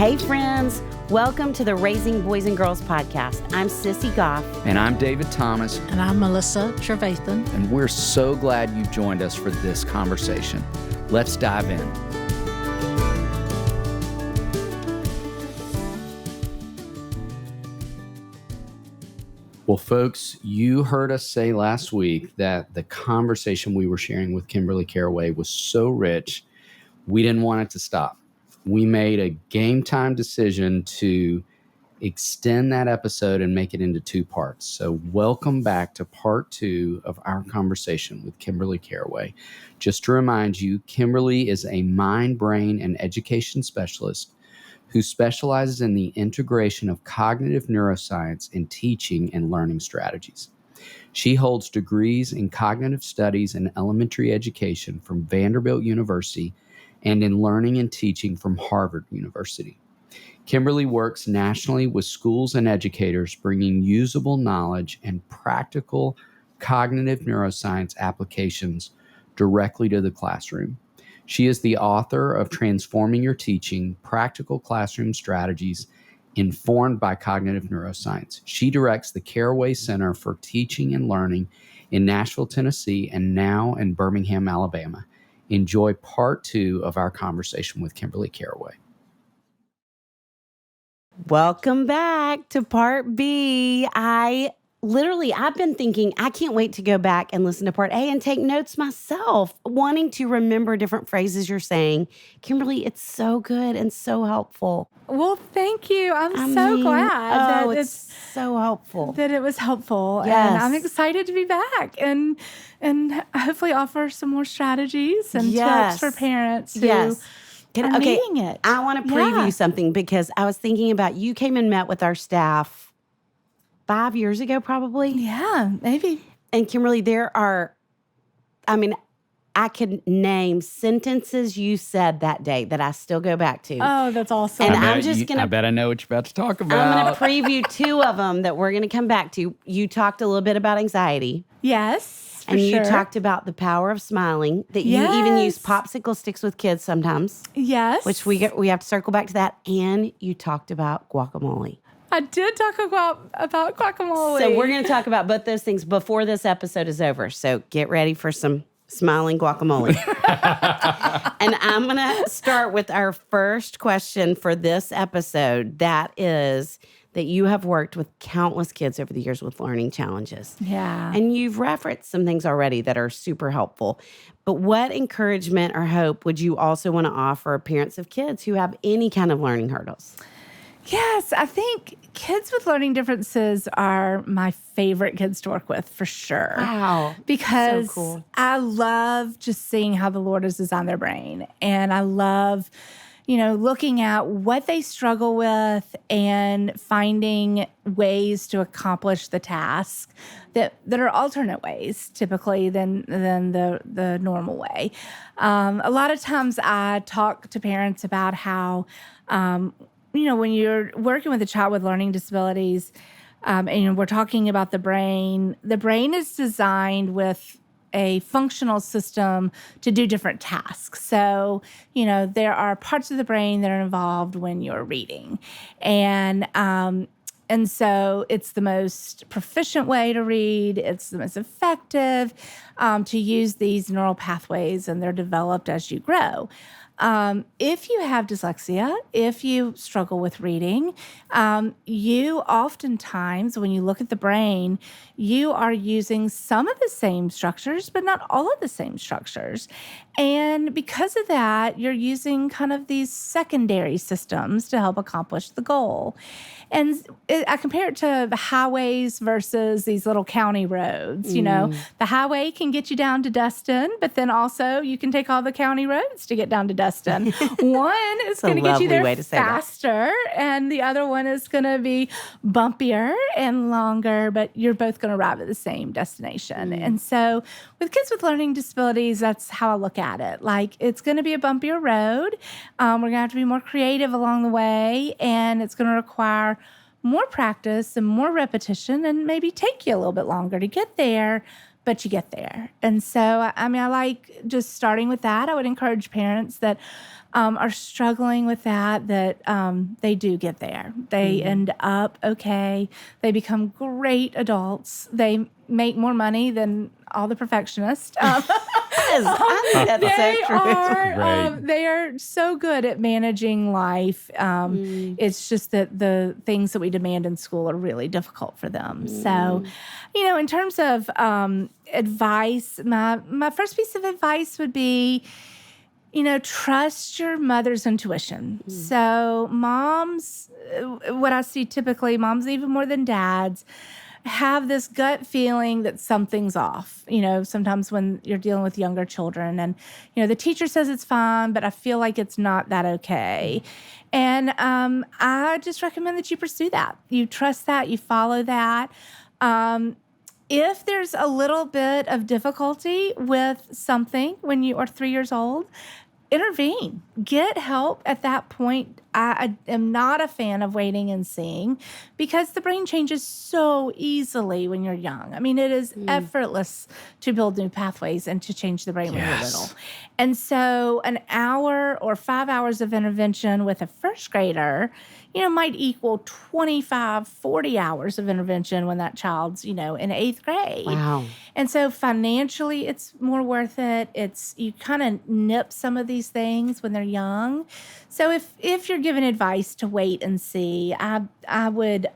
Hey friends, welcome to the Raising Boys and Girls podcast. I'm Sissy Goff. And I'm David Thomas. And I'm Melissa Trevathan. And we're so glad you've joined us for this conversation. Let's dive in. Well, folks, you heard us say last week that the conversation we were sharing with Kimberly Carraway was so rich, we didn't want it to stop. We made a game time decision to extend that episode and make it into 2 parts. So welcome back to part 2 of our conversation with Kimberly Carraway. Just to remind you, Kimberly is a mind, brain, and education specialist who specializes in the integration of cognitive neuroscience in teaching and learning strategies. She holds degrees in cognitive studies and elementary education from Vanderbilt University and in learning and teaching from Harvard University. Kimberly works nationally with schools and educators, bringing usable knowledge and practical cognitive neuroscience applications directly to the classroom. She is the author of Transforming Your Teaching: Practical Classroom Strategies Informed by Cognitive Neuroscience. She directs the Carraway Center for Teaching and Learning in Nashville, Tennessee, and now in Birmingham, Alabama. Enjoy part 2 of our conversation with Kimberly Carraway. Welcome back to part B. I've been thinking, I can't wait to go back and listen to part A and take notes myself, wanting to remember different phrases you're saying. Kimberly, it's so good and so helpful. Well, thank you. I'm so glad that it's so helpful. That it was helpful. Yes. And I'm excited to be back and hopefully offer some more strategies and tips for parents who are needing it. I want to preview something because I was thinking about you came and met with our staff 5 years ago, probably. Yeah, maybe. And Kimberly, I could name sentences you said that day that I still go back to. Oh, that's awesome. And I bet I know what you're about to talk about. I'm going to preview 2 of them that we're going to come back to. You talked a little bit about anxiety. Yes, and you talked about the power of smiling, that you even use popsicle sticks with kids sometimes. Yes. Which we have to circle back to that. And you talked about guacamole. I did talk about guacamole. So we're going to talk about both those things before this episode is over. So get ready for some smiling guacamole. And I'm going to start with our first question for this episode. That is that you have worked with countless kids over the years with learning challenges. Yeah. And you've referenced some things already that are super helpful. But what encouragement or hope would you also want to offer parents of kids who have any kind of learning hurdles? Yes, I think kids with learning differences are my favorite kids to work with for sure. Wow. Because so cool. I love just seeing how the Lord has designed their brain. And I love, looking at what they struggle with and finding ways to accomplish the task that are alternate ways typically than the normal way. A lot of times I talk to parents about how when you're working with a child with learning disabilities, and we're talking about the brain is designed with a functional system to do different tasks. So, there are parts of the brain that are involved when you're reading. And so it's the most proficient way to read. It's the most effective to use these neural pathways, and they're developed as you grow. If you have dyslexia, if you struggle with reading, you oftentimes, when you look at the brain, you are using some of the same structures, but not all of the same structures. And because of that, you're using kind of these secondary systems to help accomplish the goal. And I compare it to highways versus these little county roads. The highway can get you down to Destin, but then also you can take all the county roads to get down to Destin. One is going to get you there faster, and the other one is going to be bumpier and longer, but you're both going to arrive at the same destination. And so with kids with learning disabilities, that's how I look at it. Like, it's going to be a bumpier road. We're going to have to be more creative along the way, and it's going to require more practice and more repetition and maybe take you a little bit longer to get there, but you get there. And so, I mean, I like just starting with that. I would encourage parents that are struggling with that they do get there. They end up okay. They become great adults. They make more money than all the perfectionists. I think that's so true. They are so good at managing life. It's just that the things that we demand in school are really difficult for them. So, in terms of advice, my first piece of advice would be, trust your mother's intuition. So moms, what I see typically, moms even more than dads, have this gut feeling that something's off. Sometimes when you're dealing with younger children and, the teacher says it's fine, but I feel like it's not that okay. And I just recommend that you pursue that. You trust that, you follow that. If there's a little bit of difficulty with something when you are 3 years old, intervene. Get help at that point. I am not a fan of waiting and seeing because the brain changes so easily when you're young. I mean, it is effortless to build new pathways and to change the brain when you're little. And so an hour or 5 hours of intervention with a first grader, might equal 25, 40 hours of intervention when that child's, in 8th grade. Wow. And so financially, it's more worth it. You kind of nip some of these things when they're young. So if you're given advice to wait and see, I would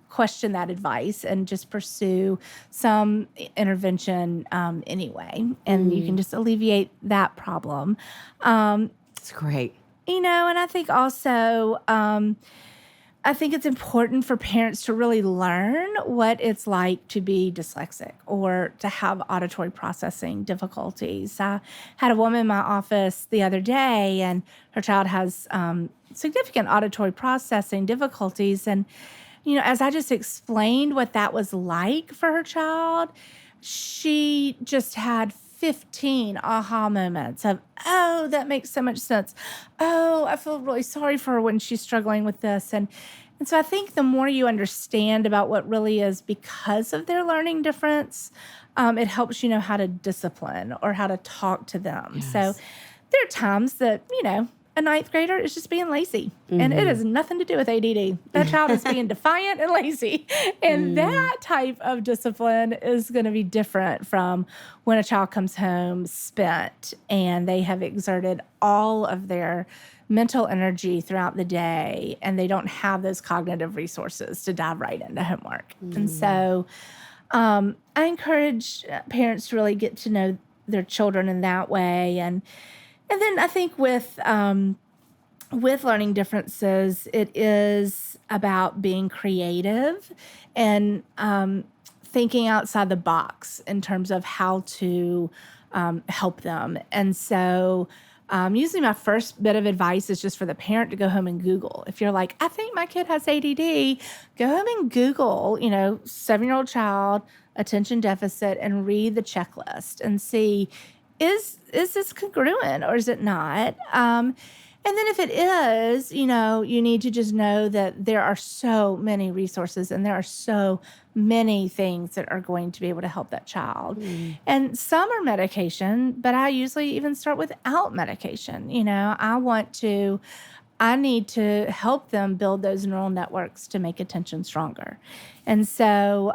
question that advice and just pursue some intervention anyway. And you can just alleviate that problem. It's great. And I think also, I think it's important for parents to really learn what it's like to be dyslexic or to have auditory processing difficulties. I had a woman in my office the other day, and her child has significant auditory processing difficulties. And, as I just explained what that was like for her child, she just had 15 aha moments of, oh, that makes so much sense. Oh, I feel really sorry for her when she's struggling with this. And so I think the more you understand about what really is because of their learning difference, it helps you know how to discipline or how to talk to them. Yes. So there are times that, a 9th grader is just being lazy. And it has nothing to do with ADD. That child is being defiant and lazy. And that type of discipline is going to be different from when a child comes home spent and they have exerted all of their mental energy throughout the day and they don't have those cognitive resources to dive right into homework. And so I encourage parents to really get to know their children in that way. And then I think with learning differences, it is about being creative and thinking outside the box in terms of how to help them. And so usually my first bit of advice is just for the parent to go home and Google. If you're like, I think my kid has ADD, go home and Google, 7-year-old child, attention deficit, and read the checklist and see, is this congruent or is it not? And then if it is, you need to just know that there are so many resources and there are so many things that are going to be able to help that child. And some are medication, but I usually even start without medication. I need to help them build those neural networks to make attention stronger. And so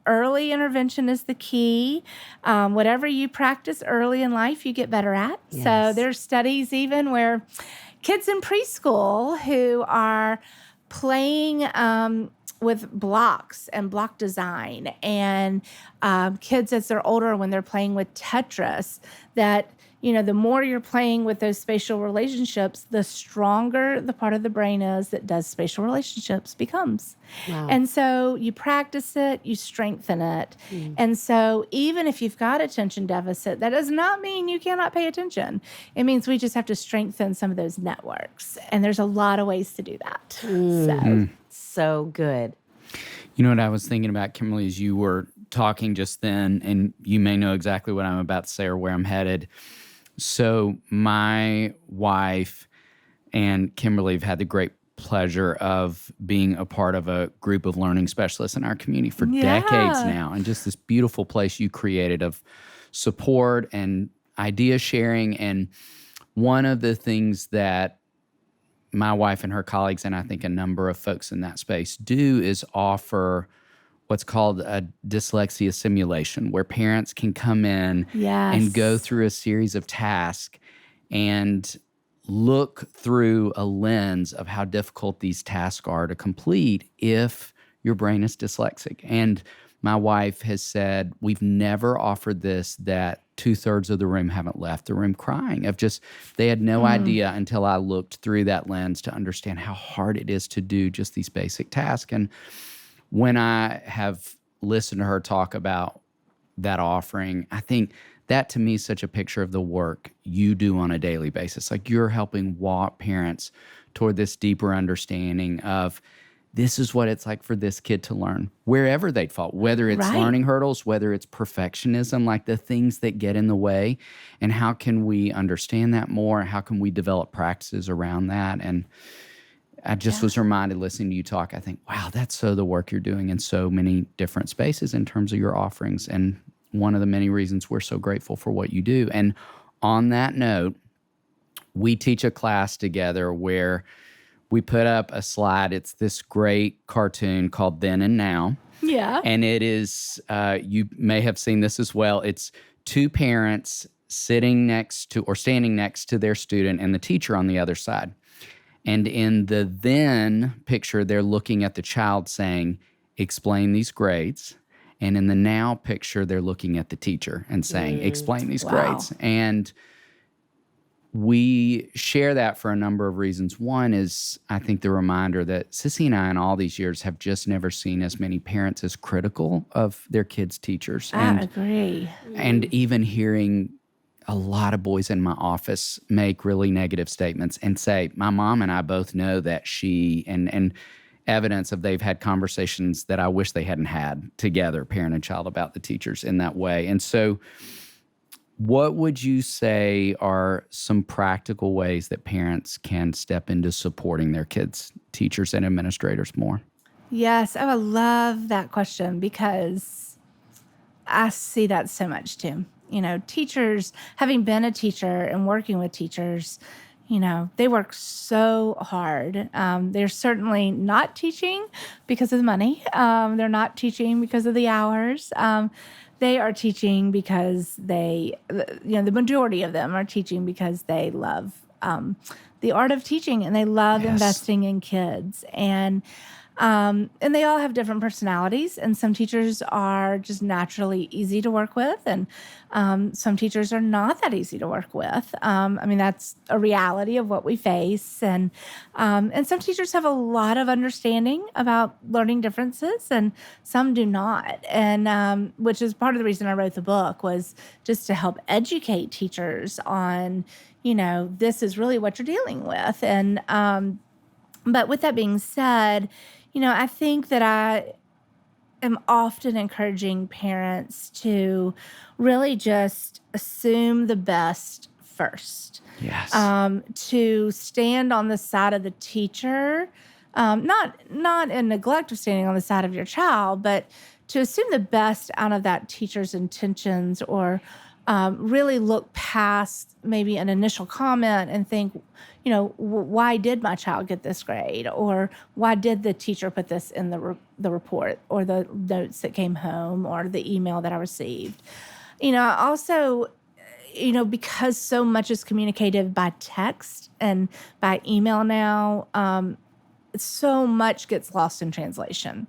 early intervention is the key. Whatever you practice early in life, you get better at. Yes. So there's studies even where kids in preschool who are playing with blocks and block design and kids as they're older when they're playing with Tetris, that the more you're playing with those spatial relationships, the stronger the part of the brain is that does spatial relationships becomes. Wow. And so you practice it, you strengthen it. And so even if you've got attention deficit, that does not mean you cannot pay attention. It means we just have to strengthen some of those networks. And there's a lot of ways to do that. So good. You know what I was thinking about, Kimberly, as you were talking just then, and you may know exactly what I'm about to say or where I'm headed. So my wife and Kimberly have had the great pleasure of being a part of a group of learning specialists in our community for decades now, and just this beautiful place you created of support and idea sharing. And one of the things that my wife and her colleagues, and I think a number of folks in that space do, is offer what's called a dyslexia simulation, where parents can come in and go through a series of tasks and look through a lens of how difficult these tasks are to complete if your brain is dyslexic. And my wife has said, we've never offered this that 2/3 of the room haven't left the room crying, of just, they had no idea until I looked through that lens to understand how hard it is to do just these basic tasks. And when I have listened to her talk about that offering, I think that to me is such a picture of the work you do on a daily basis. Like, you're helping walk parents toward this deeper understanding of, this is what it's like for this kid to learn, wherever they fall, whether it's learning hurdles, whether it's perfectionism, like the things that get in the way, and how can we understand that more? How can we develop practices around that? And I just was reminded listening to you talk, I think, wow, that's so the work you're doing in so many different spaces in terms of your offerings. And one of the many reasons we're so grateful for what you do. And on that note, we teach a class together where we put up a slide. It's this great cartoon called Then and Now. Yeah. And it is, you may have seen this as well. It's two parents sitting next to or standing next to their student and the teacher on the other side. And in the then picture, they're looking at the child saying, explain these grades. And in the now picture, they're looking at the teacher and saying, explain these grades. And we share that for a number of reasons. One is, I think, the reminder that Sissy and I in all these years have just never seen as many parents as critical of their kids' teachers. I agree. And even hearing a lot of boys in my office make really negative statements and say, my mom and I both know that she, and evidence of they've had conversations that I wish they hadn't had together, parent and child, about the teachers in that way. And so what would you say are some practical ways that parents can step into supporting their kids' teachers and administrators more? Yes, I would love that question, because I see that so much too. You know, teachers, having been a teacher and working with teachers, you know, they work so hard. They're certainly not teaching because of the money. They're not teaching because of the hours. They are teaching because they, you know, the majority of them are teaching because they love the art of teaching, and they love investing in kids. And they all have different personalities, and some teachers are just naturally easy to work with, and some teachers are not that easy to work with. I mean, that's a reality of what we face, and some teachers have a lot of understanding about learning differences, and some do not, and which is part of the reason I wrote the book, was just to help educate teachers on, you know, this is really what you're dealing with. And but with that being said, you know, I think that I am often encouraging parents to really just assume the best first. Yes. To stand on the side of the teacher, not in neglect of standing on the side of your child, but to assume the best out of that teacher's intentions, or really look past maybe an initial comment and think, you know, why did my child get this grade? Or why did the teacher put this in the report, or the notes that came home, or the email that I received? You know, also, you know, because so much is communicated by text and by email now, so much gets lost in translation.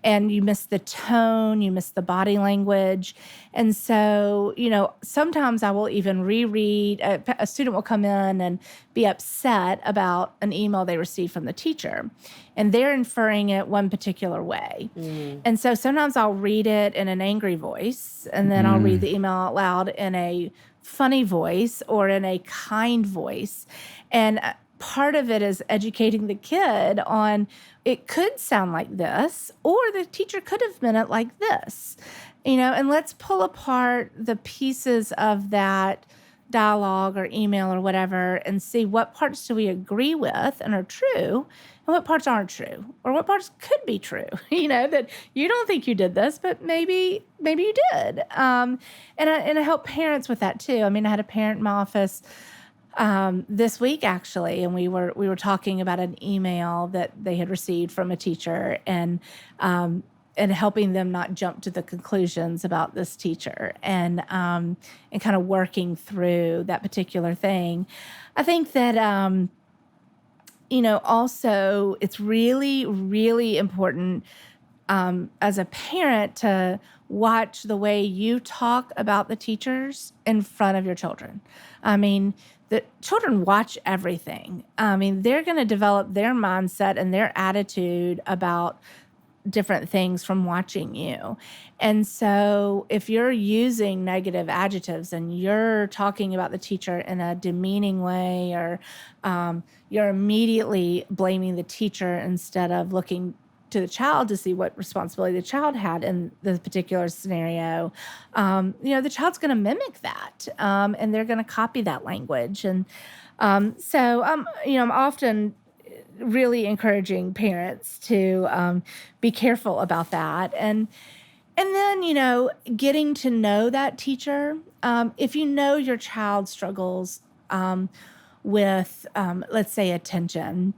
And you miss the tone, you miss the body language. And so, you know, sometimes I will even reread. A student will come in and be upset about an email they received from the teacher, and they're inferring it one particular way. And so sometimes I'll read it in an angry voice, and then I'll read the email out loud in a funny voice or in a kind voice. And part of it is educating the kid on, it could sound like this, or the teacher could have meant it like this, you know, and let's pull apart the pieces of that dialogue or email or whatever and see what parts do we agree with and are true and what parts aren't true or what parts could be true, that you don't think you did this, but maybe you did. And I help parents with that too. I mean, I had a parent in my office this week actually, and we were talking about an email that they had received from a teacher and helping them not jump to the conclusions about this teacher and kind of working through that particular thing. I think that, also it's really, really important as a parent to watch the way you talk about the teachers in front of your children. I mean, the children watch everything. I mean, they're going to develop their mindset and their attitude about different things from watching you. And so if you're using negative adjectives and you're talking about the teacher in a demeaning way, or you're immediately blaming the teacher instead of looking to the child to see what responsibility the child had in the particular scenario, the child's going to mimic that, and they're going to copy that language. And I'm often really encouraging parents to be careful about that. And then, getting to know that teacher. If you know your child struggles with, let's say, attention,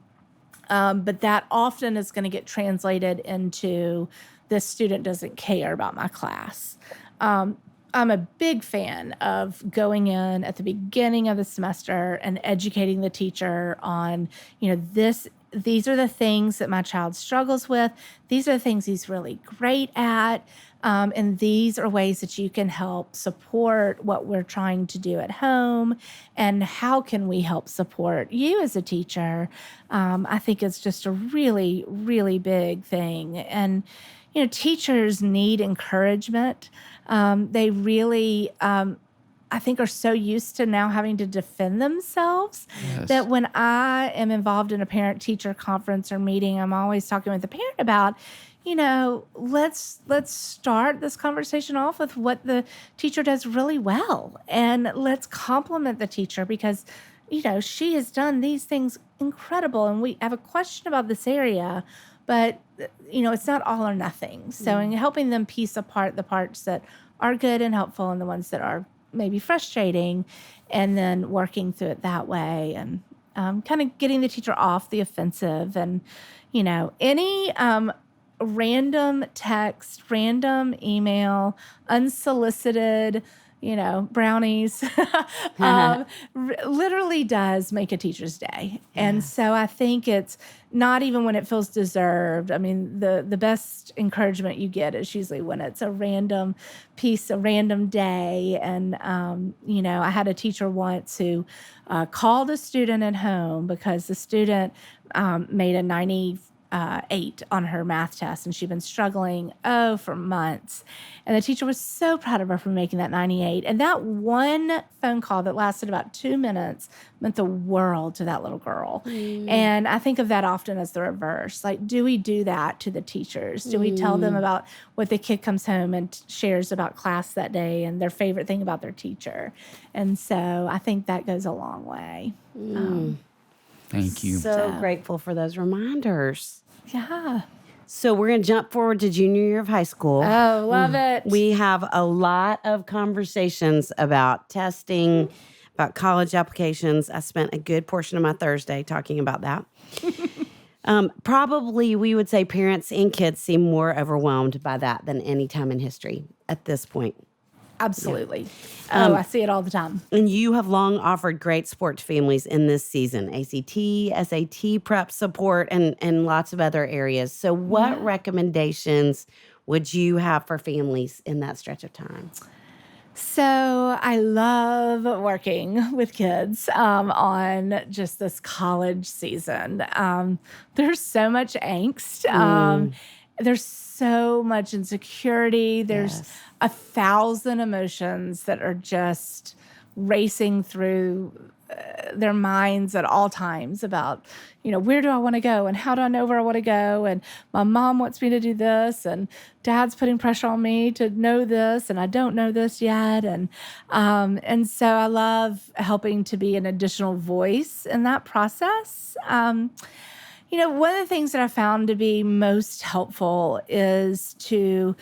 but that often is going to get translated into this student doesn't care about my class. I'm a big fan of going in at the beginning of the semester and educating the teacher on, these are the things that my child struggles with. These are the things he's really great at. And these are ways that you can help support what we're trying to do at home. And how can we help support you as a teacher? I think it's just a really, really big thing. And, teachers need encouragement. They really, I think, are so used to now having to defend themselves that when I am involved in a parent-teacher conference or meeting, I'm always talking with the parent about, let's start this conversation off with what the teacher does really well. And let's compliment the teacher because, she has done these things incredible. And we have a question about this area, but, it's not all or nothing. So in helping them piece apart the parts that are good and helpful and the ones that are maybe frustrating, and then working through it that way, and kind of getting the teacher off the offensive. And, any random text, random email, unsolicited, brownies, literally does make a teacher's day. Yeah. And so I think it's not even when it feels deserved. I mean, the best encouragement you get is usually when it's a random piece, a random day. And, I had a teacher once who called a student at home because the student made a 98 on her math test, and she'd been struggling for months. And the teacher was so proud of her for making that 98. And that one phone call that lasted about 2 minutes meant the world to that little girl. And I think of that often as the reverse. Like, do we do that to the teachers? Do we tell them about what the kid comes home and shares about class that day and their favorite thing about their teacher? And so I think that goes a long way. Thank you. So grateful for those reminders. Yeah. So we're going to jump forward to junior year of high school. Oh, love it. We have a lot of conversations about testing, about college applications. I spent a good portion of my Thursday talking about that. Probably we would say parents and kids seem more overwhelmed by that than any time in history at this point. Absolutely. Yeah. I see it all the time. And you have long offered great support to families in this season, ACT, SAT prep support, and lots of other areas. So what recommendations would you have for families in that stretch of time? So I love working with kids on just this college season. There's so much angst. There's so much insecurity. There's 1,000 emotions that are just racing through their minds at all times about, where do I want to go and how do I know where I want to go? And my mom wants me to do this and dad's putting pressure on me to know this and I don't know this yet. And so I love helping to be an additional voice in that process. One of the things that I found to be most helpful is to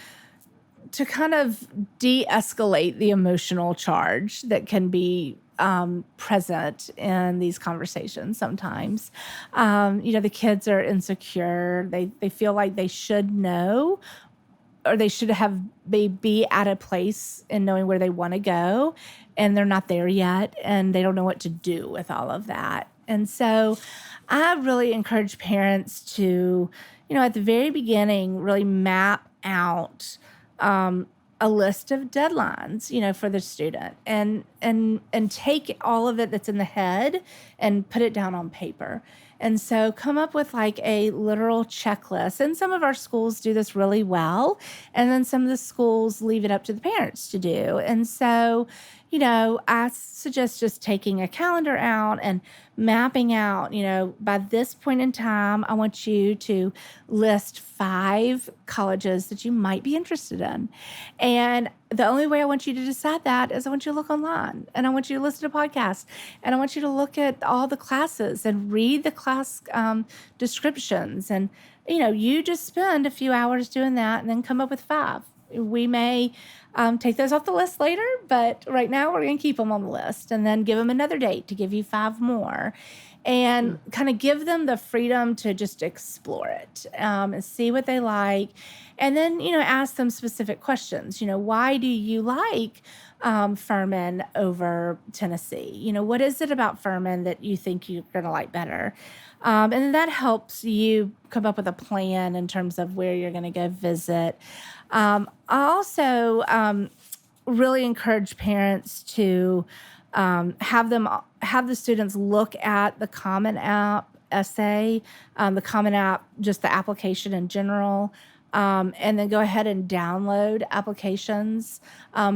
kind of de-escalate the emotional charge that can be present in these conversations sometimes. The kids are insecure. They feel like they should know, or they should be at a place in knowing where they want to go, and they're not there yet, and they don't know what to do with all of that. And so I really encourage parents to, at the very beginning, really map out a list of deadlines, for the student, and take all of it that's in the head and put it down on paper. And so come up with like a literal checklist. And some of our schools do this really well. And then some of the schools leave it up to the parents to do. And so, I suggest just taking a calendar out and mapping out, by this point in time, I want you to list 5 colleges that you might be interested in. And the only way I want you to decide that is I want you to look online, and I want you to listen to podcasts, and I want you to look at all the classes and read the class descriptions. And, you just spend a few hours doing that and then come up with 5. We may take those off the list later, but right now we're going to keep them on the list and then give them another date to give you 5 more, and kind of give them the freedom to just explore it and see what they like. And then, ask them specific questions. Why do you like Furman over Tennessee? What is it about Furman that you think you're going to like better? And that helps you come up with a plan in terms of where you're going to go visit. I also really encourage parents to have the students look at the Common App essay, the Common App, just the application in general, and then go ahead and download applications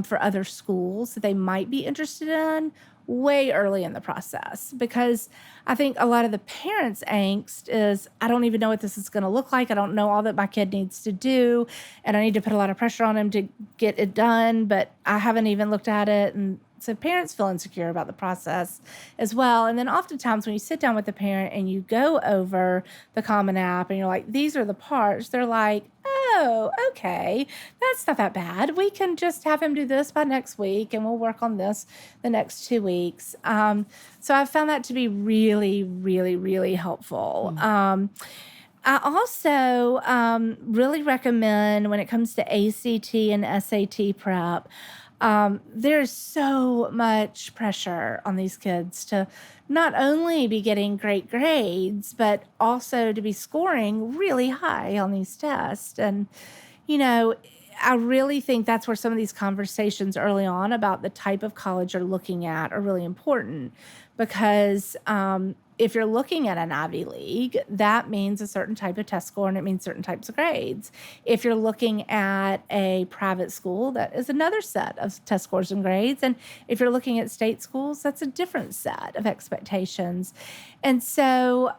for other schools that they might be interested in way early in the process. Because I think a lot of the parents' angst is, I don't even know what this is going to look like. I don't know all that my kid needs to do, and I need to put a lot of pressure on him to get it done, but I haven't even looked at it. And so parents feel insecure about the process as well. And then oftentimes when you sit down with the parent and you go over the Common App and you're like, these are the parts, they're like, oh, okay, that's not that bad. We can just have him do this by next week, and we'll work on this the next 2 weeks. So I've found that to be really, really, really helpful. I also really recommend, when it comes to ACT and SAT prep, there's so much pressure on these kids to not only be getting great grades, but also to be scoring really high on these tests. And, I really think that's where some of these conversations early on about the type of college you're looking at are really important, because if you're looking at an Ivy League, that means a certain type of test score, and it means certain types of grades. If you're looking at a private school, that is another set of test scores and grades. And if you're looking at state schools, that's a different set of expectations. And so,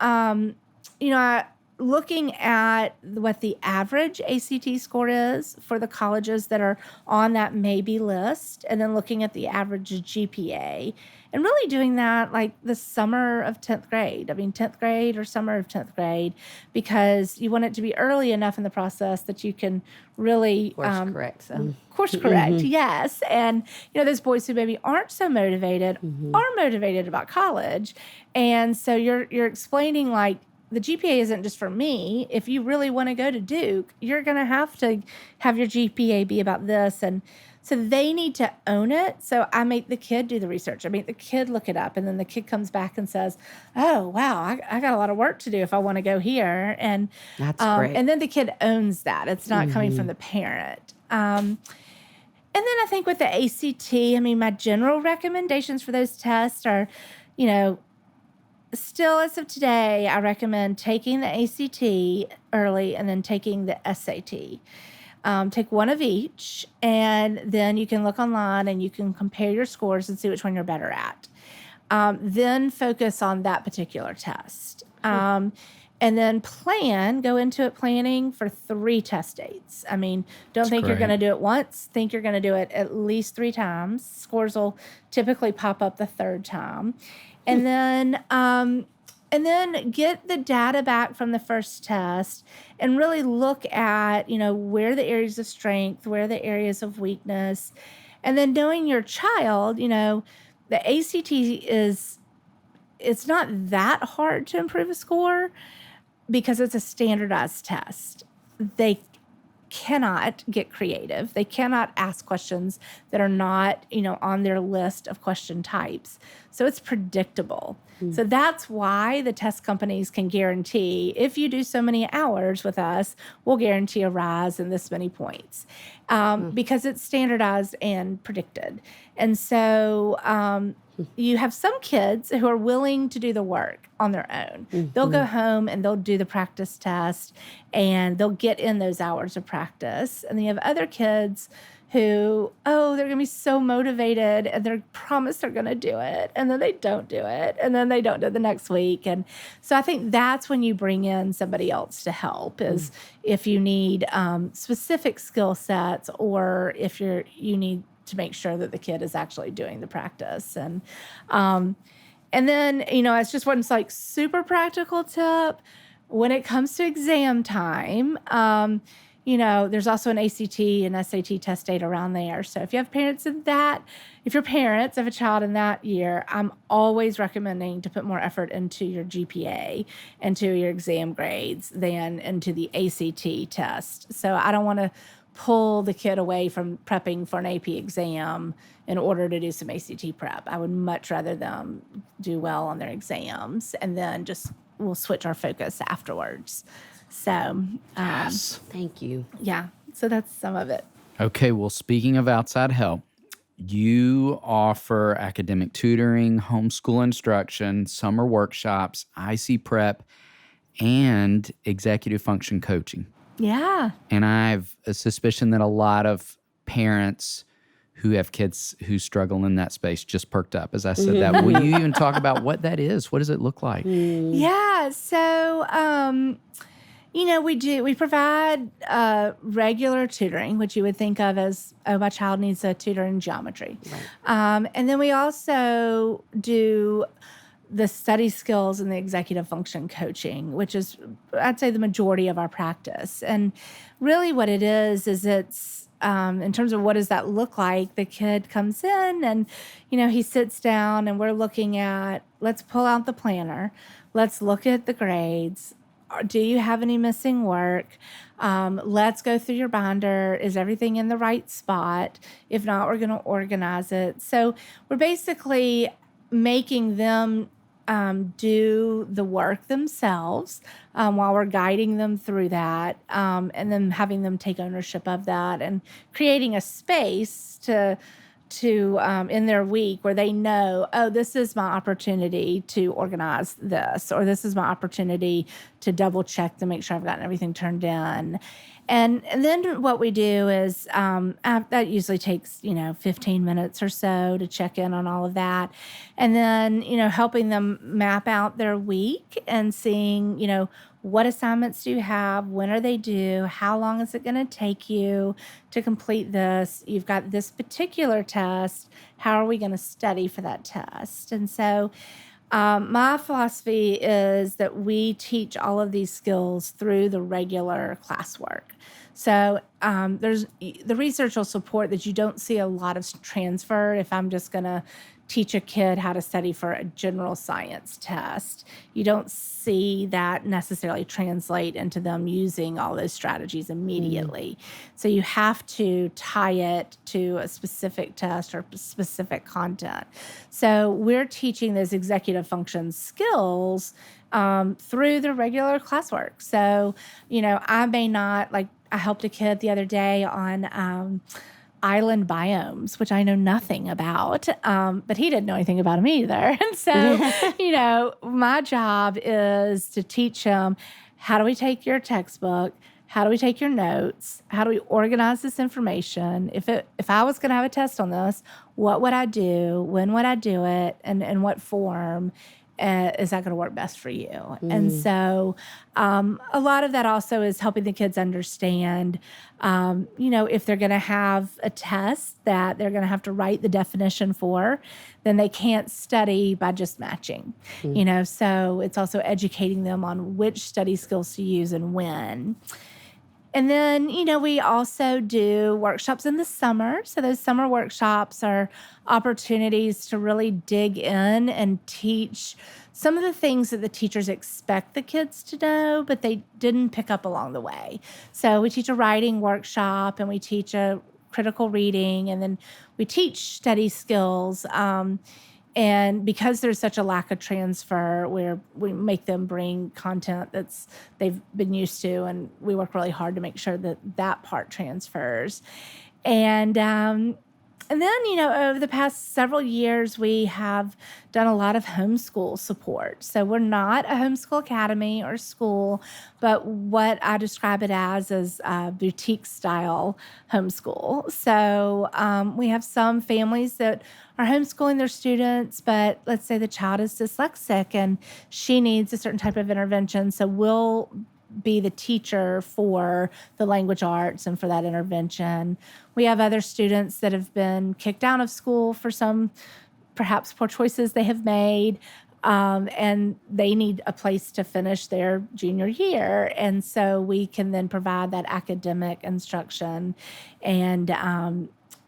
looking at what the average ACT score is for the colleges that are on that maybe list, and then looking at the average GPA, and really doing that like the summer of 10th grade. 10th grade or summer of 10th grade, because you want it to be early enough in the process that you can really course correct. Yes. And, those boys who maybe aren't so motivated are motivated about college. And so you're explaining, like, the GPA isn't just for me. If you really want to go to Duke, you're going to have your GPA be about this. And so they need to own it. So I make the kid do the research. I make the kid look it up. And then the kid comes back and says, oh, wow, I got a lot of work to do if I want to go here. And that's great. And then the kid owns that. It's not coming from the parent. And then I think with the ACT, my general recommendations for those tests are, still, as of today, I recommend taking the ACT early and then taking the SAT. Take one of each, and then you can look online and you can compare your scores and see which one you're better at. then focus on that particular test. And then go into it planning for 3 test dates. I mean, don't think you're going to do it once. Think you're going to do it at least 3 times. Scores will typically pop up the 3rd time. And then get the data back from the first test and really look at, where the areas of strength, where the areas of weakness. And then knowing your child, the ACT it's not that hard to improve a score because it's a standardized test. They cannot get creative. They cannot ask questions that are not, on their list of question types. So it's predictable. So that's why the test companies can guarantee, if you do so many hours with us, we'll guarantee a rise in this many points, because it's standardized and predicted. And so you have some kids who are willing to do the work on their own. They'll go home and they'll do the practice test and they'll get in those hours of practice. And then you have other kids who, they're going to be so motivated and they're promised they're going to do it. And then they don't do it. And then they don't do it the next week. And so I think that's when you bring in somebody else to help is if you need specific skill sets or if you need to make sure that the kid is actually doing the practice. And then, it's just one like super practical tip. When it comes to exam time, there's also an ACT and SAT test date around there. So if you have parents in that, if you're parents of a child in that year, I'm always recommending to put more effort into your GPA and to your exam grades than into the ACT test. So I don't want to pull the kid away from prepping for an AP exam in order to do some ACT prep. I would much rather them do well on their exams, and then we'll switch our focus afterwards. So, Yes. Thank you. Yeah, so that's some of it. Okay, well, speaking of outside help, you offer academic tutoring, homeschool instruction, summer workshops, IC prep, and executive function coaching. Yeah. And I have a suspicion that a lot of parents who have kids who struggle in that space just perked up as I said that. Will you even talk about what that is? What does it look like? Yeah. So, we provide regular tutoring, which you would think of as, my child needs a tutor in geometry. Right. And then we also do the study skills and the executive function coaching, which is, I'd say, the majority of our practice. And really what it is it's, in terms of what does that look like, the kid comes in and, he sits down and we're looking at, let's pull out the planner. Let's look at the grades. Do you have any missing work? Let's go through your binder. Is everything in the right spot? If not, we're going to organize it. So we're basically making them do the work themselves while we're guiding them through that, and then having them take ownership of that and creating a space to in their week where they know, this is my opportunity to organize this, or this is my opportunity to double check to make sure I've gotten everything turned in. And then what we do is that usually takes, 15 minutes or so to check in on all of that. And then, helping them map out their week and seeing, what assignments do you have? When are they due? How long is it going to take you to complete this? You've got this particular test. How are we going to study for that test? And so my philosophy is that we teach all of these skills through the regular classwork. So there's the research will support that you don't see a lot of transfer if I'm just going to teach a kid how to study for a general science test. You don't see that necessarily translate into them using all those strategies immediately. So you have to tie it to a specific test or specific content. So we're teaching those executive function skills through the regular classwork. So, I may not, I helped a kid the other day on island biomes, which I know nothing about, but he didn't know anything about them either. And so, my job is to teach him, how do we take your textbook? how do we take your notes? How do we organize this information? If I was going to have a test on this, what would I do? When would I do it? And in what form? Is that going to work best for you? And so a lot of that also is helping the kids understand, if they're going to have a test that they're going to have to write the definition for, then they can't study by just matching. So it's also educating them on which study skills to use and when. And then, we also do workshops in the summer. So those summer workshops are opportunities to really dig in and teach some of the things that the teachers expect the kids to know, but they didn't pick up along the way. So we teach a writing workshop, and we teach a critical reading, and then we teach study skills. And because there's such a lack of transfer, we make them bring content that's they've been used to, and we work really hard to make sure that part transfers. And then, over the past several years, we have done a lot of homeschool support. So we're not a homeschool academy or school, but what I describe it as is boutique-style homeschool. So we have some families that are homeschooling their students, but let's say the child is dyslexic and she needs a certain type of intervention. So we'll be the teacher for the language arts and for that intervention. We have other students that have been kicked out of school for some perhaps poor choices they have made, and they need a place to finish their junior year. And so we can then provide that academic instruction.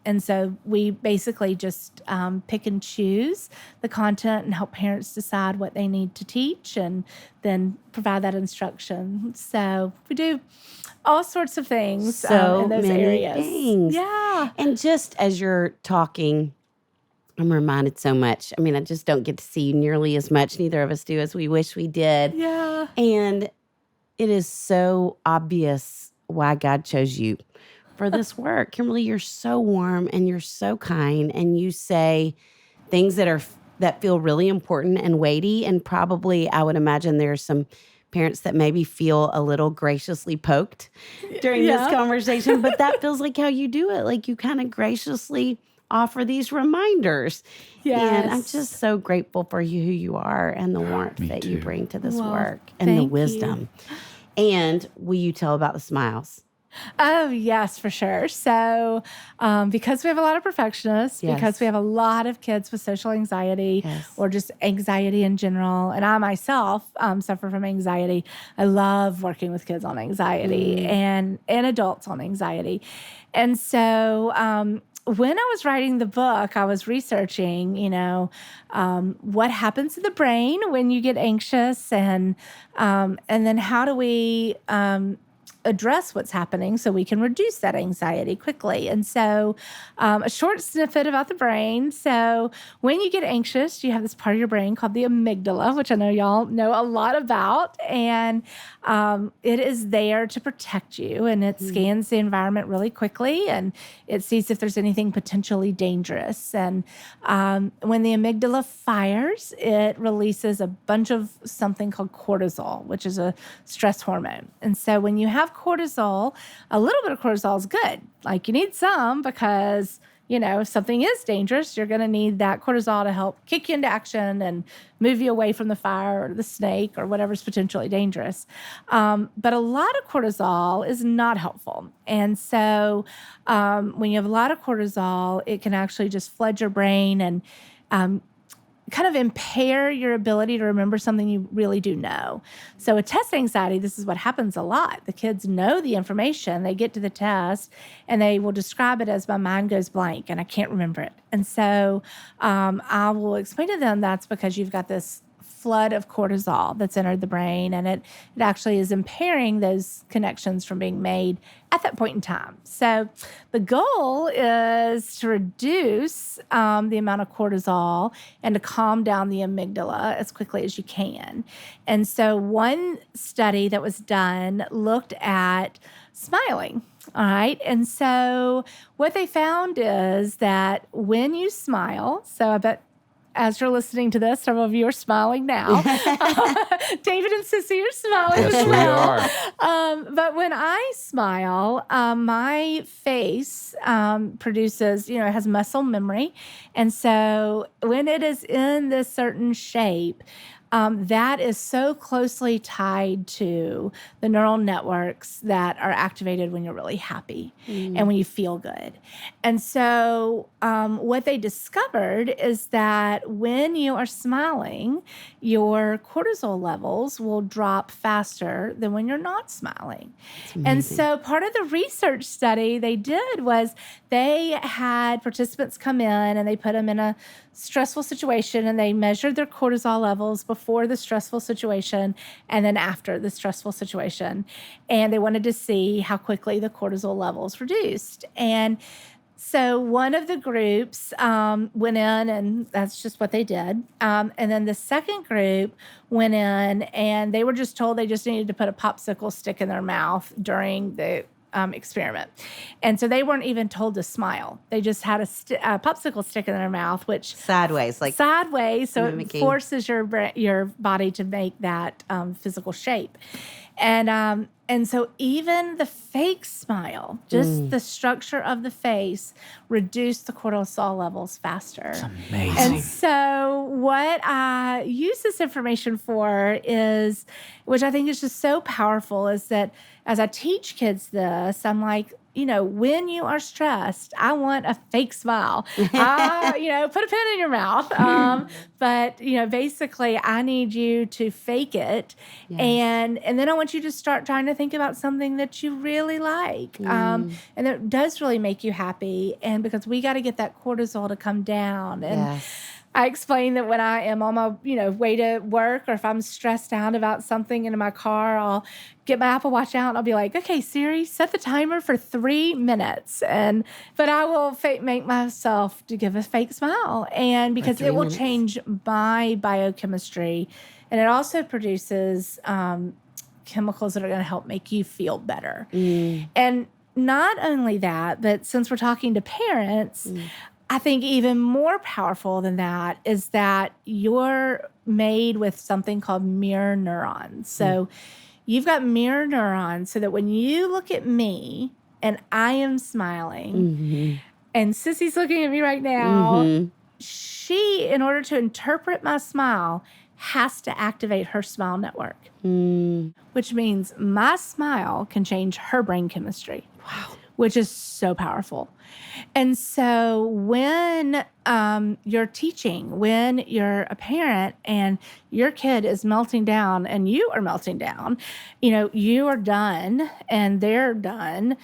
And so we basically just pick and choose the content and help parents decide what they need to teach and then provide that instruction. So we do all sorts of things in those many areas. Things. Yeah. And just as you're talking, I'm reminded so much. I mean, I just don't get to see you nearly as much. Neither of us do as we wish we did. Yeah. And it is so obvious why God chose you for this work. Kimberly, you're so warm and you're so kind, and you say things that feel really important and weighty. And probably, I would imagine there's some parents that maybe feel a little graciously poked during this conversation, but that feels like how you do it. Like, you kind of graciously offer these reminders. Yes. And I'm just so grateful for you, who you are, and the warmth that you bring to this work, and the thank wisdom. And will you tell about the smiles? Oh, yes, for sure. So because we have a lot of perfectionists, because we have a lot of kids with social anxiety or just anxiety in general, and I myself suffer from anxiety, I love working with kids on anxiety and adults on anxiety. And so when I was writing the book, I was researching, what happens to the brain when you get anxious, and then how do we address what's happening so we can reduce that anxiety quickly. And so a short snippet about the brain. So when you get anxious, you have this part of your brain called the amygdala, which I know y'all know a lot about. And it is there to protect you. And it scans the environment really quickly, and it sees if there's anything potentially dangerous. And when the amygdala fires, it releases a bunch of something called cortisol, which is a stress hormone. And so when you have cortisol, a little bit of cortisol is good. Like, you need some because, if something is dangerous, you're going to need that cortisol to help kick you into action and move you away from the fire or the snake or whatever's potentially dangerous. But a lot of cortisol is not helpful. And so when you have a lot of cortisol, it can actually just flood your brain and kind of impair your ability to remember something you really do know. So with test anxiety, this is what happens a lot. The kids know the information. They get to the test and they will describe it as, my mind goes blank and I can't remember it. And so I will explain to them that's because you've got this flood of cortisol that's entered the brain, and it actually is impairing those connections from being made at that point in time. So the goal is to reduce the amount of cortisol and to calm down the amygdala as quickly as you can. And so one study that was done looked at smiling. All right. And so what they found is that when you smile, so I bet as you're listening to this, some of you are smiling now. David and Sissy are smiling. Yes, we are. But when I smile, my face produces, it has muscle memory. And so when it is in this certain shape, that is so closely tied to the neural networks that are activated when you're really happy and when you feel good. And so what they discovered is that when you are smiling, your cortisol levels will drop faster than when you're not smiling. And so part of the research study they did was they had participants come in and they put them in a stressful situation and they measured their cortisol levels before the stressful situation and then after the stressful situation. And they wanted to see how quickly the cortisol levels reduced. And so one of the groups went in, and that's just what they did. And then the second group went in, and they were just told they just needed to put a popsicle stick in their mouth during the experiment. And so they weren't even told to smile. They just had a popsicle stick in their mouth, which Sideways. so mimicking. it forces your body to make that physical shape. And so even the fake smile, just the structure of the face, reduced the cortisol levels faster. It's amazing. And so what I use this information for is, which I think is just so powerful, is that as I teach kids this, I'm like, when you are stressed, I want a fake smile. Put a pen in your mouth. But basically, I need you to fake it. Yes. And then I want you to start trying to think about something that you really like. And that does really make you happy. And because we got to get that cortisol to come down. And Yes. I explain that when I am on my, way to work, or if I'm stressed out about something in my car, I'll get my Apple Watch out and I'll be like, okay, Siri, set the timer for 3 minutes. But I will make myself to give a fake smile. And because it will change my biochemistry. And it also produces chemicals that are going to help make you feel better. And not only that, but since we're talking to parents, I think even more powerful than that is that you're made with something called mirror neurons. So you've got mirror neurons so that when you look at me and I am smiling and Sissy's looking at me right now, she, in order to interpret my smile, has to activate her smile network, which means my smile can change her brain chemistry. Wow. Which is so powerful. And so when you're teaching, when you're a parent and your kid is melting down and you are melting down, you are done and they're done.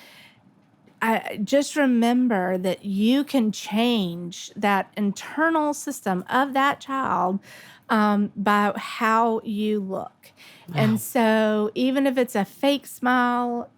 Just remember that you can change that internal system of that child by how you look. Wow. And so even if it's a fake smile,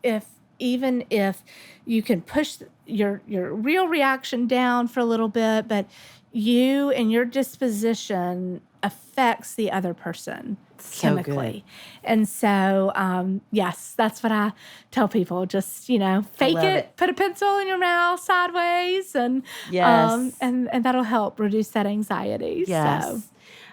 even if you can push your real reaction down for a little bit, but you and your disposition affects the other person chemically. And so, yes, that's what I tell people. Just, fake it, put a pencil in your mouth sideways, and and that'll help reduce that anxiety. Yes. So.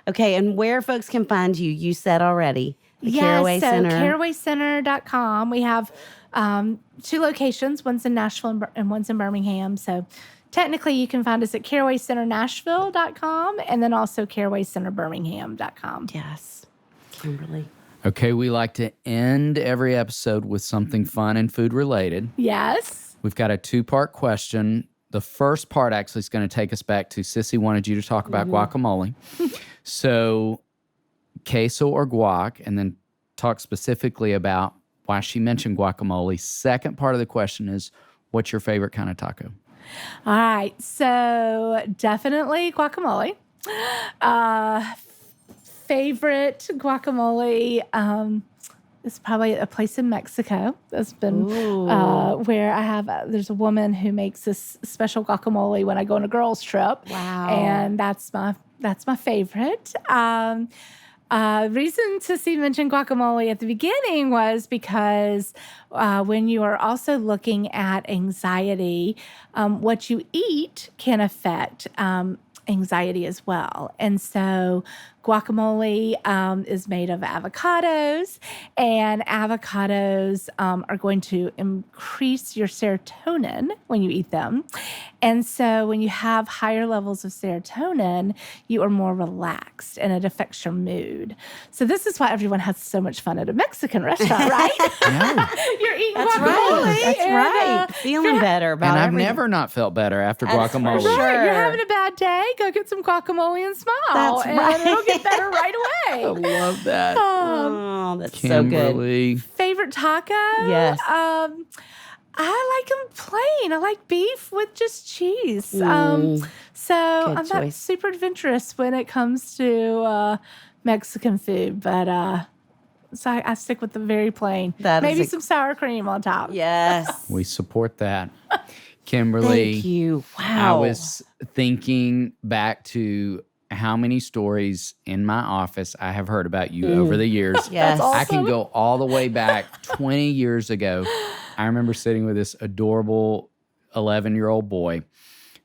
Okay, and where folks can find you, you said already. The Carraway Center. CarrawayCenter.com. We have 2 locations. One's in Nashville and one's in Birmingham. So technically you can find us at CarrawayCenterNashville.com and then also CarrawayCenterBirmingham.com. Yes. Kimberly. Okay, we like to end every episode with something fun and food related. Yes. We've got a 2-part question. The first part actually is going to take us back to Sissy wanted you to talk about guacamole. So queso or guac, and then talk specifically about why she mentioned guacamole. Second part of the question is, what's your favorite kind of taco? All right. So definitely guacamole. Favorite guacamole is probably a place in Mexico. That's been where I have, there's a woman who makes this special guacamole when I go on a girls' trip. Wow. And that's my favorite. Reason Sissy mentioned guacamole at the beginning was because when you are also looking at anxiety, what you eat can affect anxiety as well. And so guacamole is made of avocados, and avocados are going to increase your serotonin when you eat them. And so when you have higher levels of serotonin, you are more relaxed, and it affects your mood. So this is why everyone has so much fun at a Mexican restaurant, right? You're eating guacamole. That's right. Feeling better about And I've everything. never not felt better after That's guacamole. for sure. Right. You're having a bad day, go get some guacamole and smile. That's and right. it'll get better right I away. love that. Oh, that's so good. Kimberly. Favorite taco? Yes. I like them plain. I like beef with just cheese. So I'm not choice. super adventurous when it comes to Mexican food, but so I stick with the very plain. That is Maybe a- some sour cream on top. Yes. We support that. Kimberly. Thank you. I Wow. was thinking back to how many stories in my office I have heard about you over the years. Yes. That's I can awesome. go all the way back 20 years ago. I remember sitting with this adorable 11-year-old boy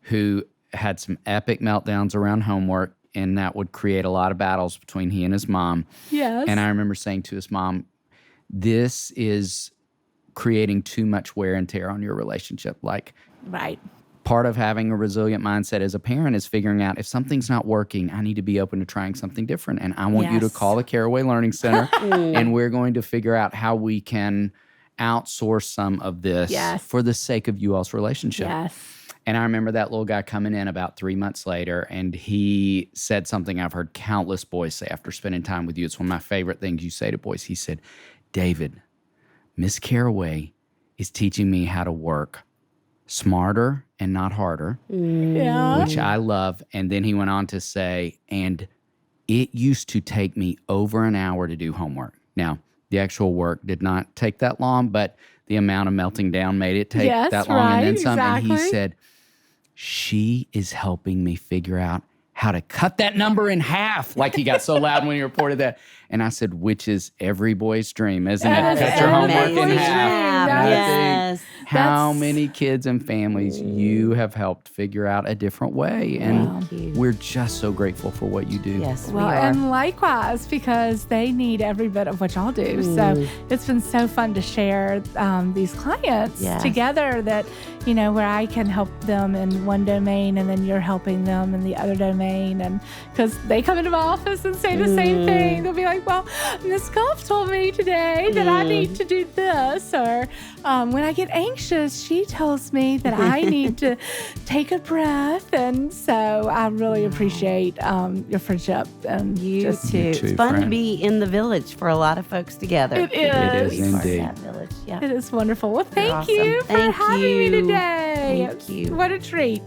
who had some epic meltdowns around homework, and that would create a lot of battles between he and his mom. Yes. And I remember saying to his mom, this is creating too much wear and tear on your relationship. Like, Right. part of having a resilient mindset as a parent is figuring out if something's not working, I need to be open to trying something different. And I want you to Yes. call the Carraway Learning Center, and we're going to figure out how we can outsource some of this Yes. for the sake of you all's relationship. Yes. And I remember that little guy coming in about 3 months later, and he said something I've heard countless boys say after spending time with you. It's one of my favorite things you say to boys. He said, David, Miss Carraway is teaching me how to work smarter and not harder, Yeah. which I love. And then he went on to say, and it used to take me over an hour to do homework. Now, the actual work did not take that long, but the amount of melting down made it take Yes, that long. And then right, some. And he exactly. said, she is helping me figure out how to cut that number in half. Like he got so loud when he reported that. And I said, which is every boy's dream, isn't That it? is Cut your every homework in boy's half. dream. And I Yes. think how That's- many kids and families you have helped figure out a different way. And Thank you. we're just so grateful for what you do. Yes, Well, we are. and likewise, because they need every bit of what y'all do. So it's been so fun to share these clients Yes. together that, you know, where I can help them in one domain and then you're helping them in the other domain. And because they come into my office and say the same thing. They'll be like, well, Miss Goff told me today that I need to do this. Or when I get anxious, she tells me that I need to take a breath. And so I really appreciate your friendship. And You just, too. You It's too, fun to friend. be in the village for a lot of folks together. It is. It is Be part of indeed. that village. Yeah. It is wonderful. Well, thank awesome. you for Thank having me you. today. Thank you. What a treat.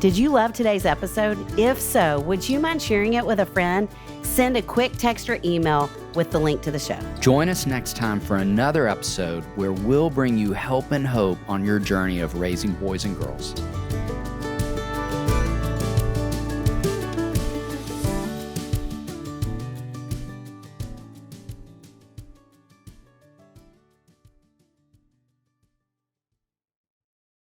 Did you love today's episode? If so, would you mind sharing it with a friend? Send a quick text or email with the link to the show. Join us next time for another episode where we'll bring you help and hope on your journey of raising boys and girls.